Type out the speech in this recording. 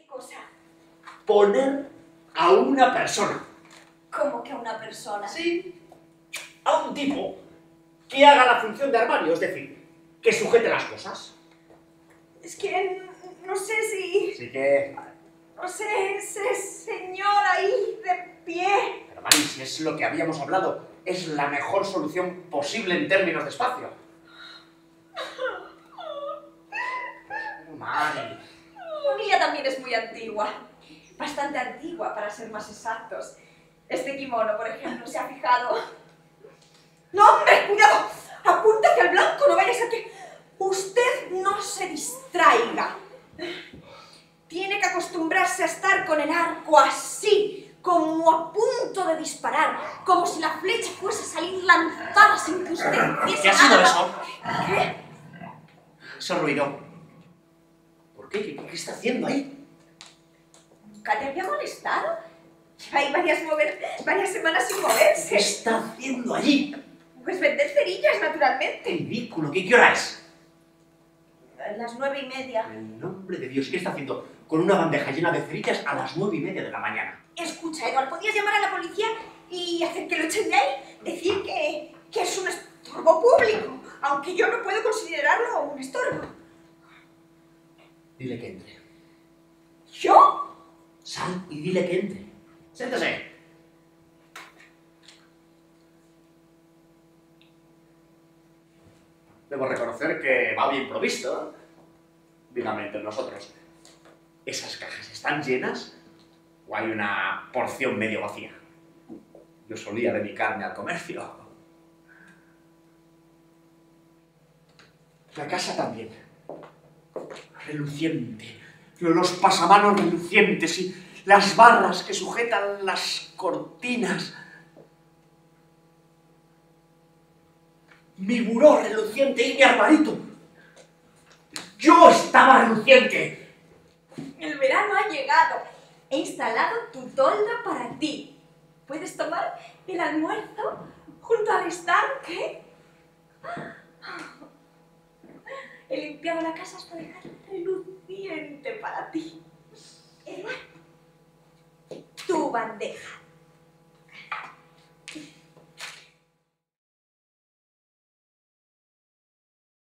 cosa? Poner a una persona. ¿Cómo que a una persona? Sí, a un tipo que haga la función de armario, es decir, que sujete las cosas. Es que no sé si... Así que... No sé, ese señor ahí de pie. Pero Mari, si es lo que habíamos hablado, es la mejor solución posible en términos de espacio. Mari. Mi familia también es muy antigua. Bastante antigua, para ser más exactos. Este kimono, por ejemplo, ¿se ha fijado? ¡No, hombre! ¡Cuidado! ¡Apunta hacia el blanco! No vaya a ser que... Usted no se distraiga. Tiene que acostumbrarse a estar con el arco así, como a punto de disparar, como si la flecha fuese a salir lanzada sin que usted hiciese ¿Qué ha sido nada. eso? ¿Qué? Ese ruido. ¿Por qué? ¿Qué está haciendo ahí? ¿Nunca te había molestado? Lleva ahí varias semanas sin moverse. ¿Qué está haciendo allí? Pues vender cerillas, naturalmente. Ridículo. ¿Qué hora es? Las 9:30. En el nombre de Dios, ¿qué está haciendo con una bandeja llena de cerillas a las 9:30 de la mañana? Escucha, Eduardo, ¿podías llamar a la policía y hacer que lo echen de ahí? Decir que es un estorbo público, aunque yo no puedo considerarlo un estorbo. Dile que entre. ¿Yo? Sal y dile que entre. Siéntese. Debo reconocer que va bien provisto. Dígame entre nosotros. ¿Esas cajas están llenas o hay una porción medio vacía? Yo solía dedicarme al comercio. La casa también. Reluciente. Los pasamanos relucientes y las barras que sujetan las cortinas. Mi buró reluciente y mi armarito. ¡Yo estaba reluciente! El verano ha llegado. He instalado tu toldo para ti. ¿Puedes tomar el almuerzo junto al estanque? He limpiado la casa hasta dejarla reluciente para